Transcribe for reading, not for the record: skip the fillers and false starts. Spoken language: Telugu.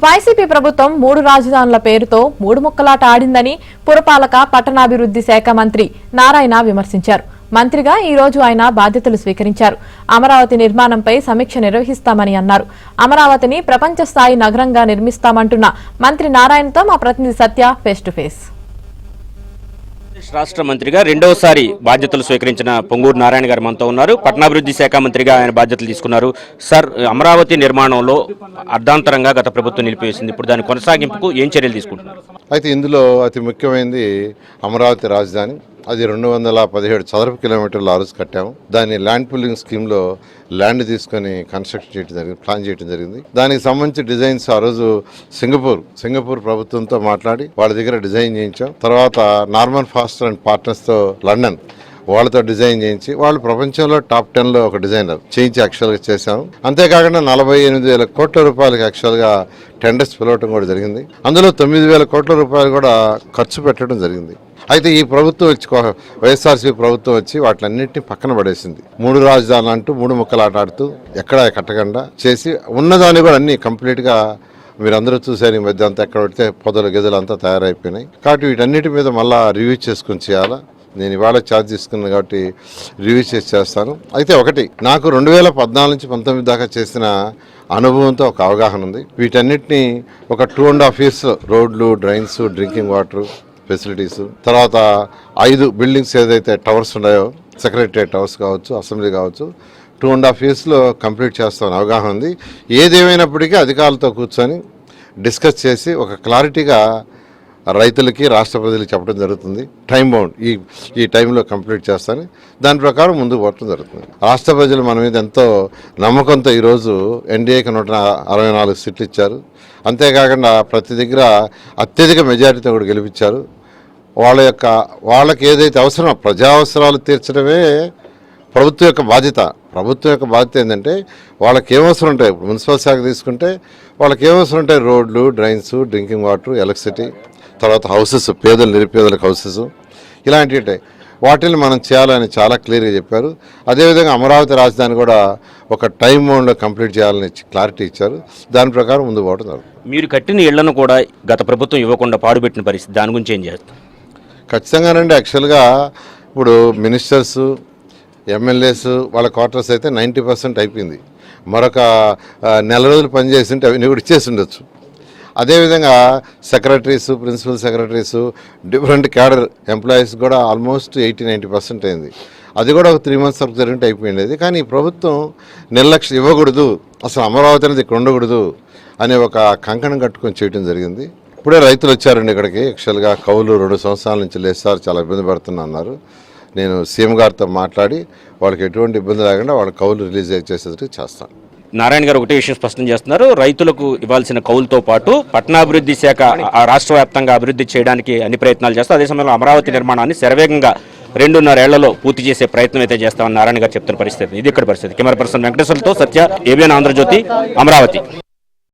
వైసీపీ ప్రభుత్వం మూడు రాజధానుల పేరుతో మూడు ముక్కలాట ఆడిందని పురపాలక పట్టణాభివృద్ధి శాఖ మంత్రి నారాయణ విమర్శించారు. మంత్రిగా ఈ రోజు ఆయన బాధ్యతలు స్వీకరించారు. అమరావతి నిర్మాణంపై సమీక్ష నిర్వహిస్తామని అన్నారు. అమరావతిని ప్రపంచ స్థాయి నగరంగా నిర్మిస్తామంటున్న మంత్రి నారాయణతో మా ప్రతినిధి సత్య ఫేస్ టు ఫేస్. రాష్ట్ర మంత్రిగా రెండోసారి బాధ్యతలు స్వీకరించిన పొంగూరు నారాయణ గారు మనతో ఉన్నారు. పట్టణాభివృద్ధి శాఖ మంత్రిగా ఆయన బాధ్యతలు తీసుకున్నారు. సార్, అమరావతి నిర్మాణంలో అర్ధాంతరంగా గత ప్రభుత్వం నిలిపివేసింది. ఇప్పుడు దాని కొనసాగింపుకు ఏం చర్యలు తీసుకుంటున్నారు? అయితే ఇందులో అతి ముఖ్యమైనది అమరావతి రాజధాని. అది 217 చదరపు కిలోమీటర్లు ఆ రోజు కట్టాము. దాన్ని ల్యాండ్ పూలింగ్ స్కీమ్లో ల్యాండ్ తీసుకొని కన్స్ట్రక్షన్ చేయడం జరిగింది, ప్లాన్ చేయడం జరిగింది. దానికి సంబంధించి డిజైన్స్ ఆ రోజు సింగపూర్ ప్రభుత్వంతో మాట్లాడి వాళ్ళ దగ్గర డిజైన్ చేయించాం. తర్వాత నార్మన్ ఫాస్టర్ అండ్ పార్ట్నర్స్తో లండన్ వాళ్ళతో డిజైన్ చేయించి వాళ్ళు ప్రపంచంలో టాప్ 10లో ఒక డిజైనర్ చేయించి యాక్చువల్గా చేశాము. అంతేకాకుండా 48,000 కోట్ల రూపాయలకి యాక్చువల్గా టెండర్స్ పిలవటం కూడా జరిగింది. అందులో 9,000 కోట్ల రూపాయలు కూడా ఖర్చు పెట్టడం జరిగింది. అయితే ఈ ప్రభుత్వం వచ్చి వైఎస్ఆర్సీ ప్రభుత్వం వచ్చి వాటిలన్నింటినీ పక్కన పడేసింది. మూడు రాజధానులు అంటూ మూడు ముక్కలాట ఆడుతూ ఎక్కడా కట్టకుండా చేసి ఉన్నదాన్ని కూడా అన్ని కంప్లీట్గా మీరందరూ చూసారు. ఈ మధ్య అంతా ఎక్కడ పడితే పొదలు గదులు అంతా తయారైపోయినాయి. కాబట్టి వీటన్నిటి మీద మళ్ళీ రివ్యూ చేసుకుని చేయాలా. నేను ఇవాళ ఛార్జ్ తీసుకున్నాను కాబట్టి రివ్యూ చేస్తాను. అయితే ఒకటి, నాకు 2014 నుంచి 19 దాకా చేసిన అనుభవంతో ఒక అవగాహన ఉంది. వీటన్నిటిని ఒక 2.5 years రోడ్లు, డ్రైన్స్, డ్రింకింగ్ వాటర్ ఫెసిలిటీస్, తర్వాత 5 బిల్డింగ్స్ ఏదైతే టవర్స్ ఉన్నాయో, సెక్రటరియట్ టవర్స్ కావచ్చు, అసెంబ్లీ కావచ్చు, 2.5 years కంప్లీట్ చేస్తామని అవగాహన ఉంది. ఏదేమైనప్పటికీ అధికారులతో కూర్చొని డిస్కస్ చేసి ఒక క్లారిటీగా రైతులకి, రాష్ట్ర ప్రజలకు చెప్పడం జరుగుతుంది. టైం బౌండ్ ఈ టైంలో కంప్లీట్ చేస్తాను. దాని ప్రకారం ముందుకు పోవడం జరుగుతుంది. రాష్ట్ర ప్రజలు మన మీద ఎంతో నమ్మకంతో ఈరోజు ఎన్డీఏకి 164 సీట్లు ఇచ్చారు. అంతేకాకుండా ప్రతి దగ్గర అత్యధిక మెజారిటీతో కూడా గెలిపించారు. వాళ్ళకి ఏదైతే అవసరమో ప్రజా అవసరాలు తీర్చడమే ప్రభుత్వం యొక్క బాధ్యత. ప్రభుత్వం యొక్క బాధ్యత ఏంటంటే వాళ్ళకి ఏమవసరం ఉంటాయి. మున్సిపల్ శాఖ తీసుకుంటే వాళ్ళకి ఏమవసరం ఉంటాయి, రోడ్లు, డ్రైన్స్, డ్రింకింగ్ వాటర్, ఎలక్ట్రిసిటీ, తర్వాత హౌసెస్, పేదలు, నిరుపేదలకు హౌసెస్, ఇలాంటివి ఉంటాయి. వాటిని మనం చేయాలని చాలా క్లియర్గా చెప్పారు. అదేవిధంగా అమరావతి రాజధాని కూడా ఒక టైం బౌండ్లో కంప్లీట్ చేయాలని క్లారిటీ ఇచ్చారు. దాని ప్రకారం ముందు పోవడం. మీరు కట్టిన ఇళ్లను కూడా గత ప్రభుత్వం ఇవ్వకుండా పాడుపెట్టిన పరిస్థితి, దాని గురించి ఏం చేస్తారు? ఖచ్చితంగానండి. యాక్చువల్గా ఇప్పుడు మినిస్టర్స్, ఎమ్మెల్యేస్ వాళ్ళ క్వార్టర్స్ అయితే 90% అయిపోయింది. మరొక నెల రోజులు పనిచేసింటే అవన్నీ కూడా ఇచ్చేసి ఉండొచ్చు. అదేవిధంగా secretaries, principal secretaries, different cadre employees కూడా ఆల్మోస్ట్ 80-90% అయింది. అది కూడా ఒక 3 months వరకు జరిగినట్టు అయిపోయింది. కానీ ఈ ప్రభుత్వం నిర్లక్ష్యం ఇవ్వకూడదు, అసలు అమరావతి అనేది ఇక్కడ ఉండకూడదు అనే ఒక కంకణం కట్టుకొని చేయడం జరిగింది. ఇప్పుడే రైతులు వచ్చారండి ఇక్కడికి. యాక్చువల్గా కౌలు 2 సంవత్సరాల నుంచి లేదు సార్, చాలా ఇబ్బంది పడుతున్నా అన్నారు. నేను సీఎం గారితో మాట్లాడి వాళ్ళకి ఎటువంటి ఇబ్బంది లేకుండా వాళ్ళ కౌలు రిలీజ్ చేసేటట్టు చేస్తాను. నారాయణ గారు ఒకటే విషయం స్పష్టం చేస్తున్నారు. రైతులకు ఇవ్వాల్సిన కౌలుతో పాటు పట్టణాభివృద్ధి శాఖ రాష్ట్ర వ్యాప్తంగా అభివృద్ధి చేయడానికి అన్ని ప్రయత్నాలు చేస్తారు. అదే సమయంలో అమరావతి నిర్మాణాన్ని శరవేగంగా 2.5 ఏళ్లలో పూర్తి చేసే ప్రయత్నం అయితే చేస్తామని నారాయణ గారు చెప్తున్న పరిస్థితి. ఇది ఇక్కడ పరిస్థితి. కెమెరా పర్సన్ వెంకటేశ్వర్లతో సత్య, ఏబిఎన్ ఆంధ్రజ్యోతి, అమరావతి.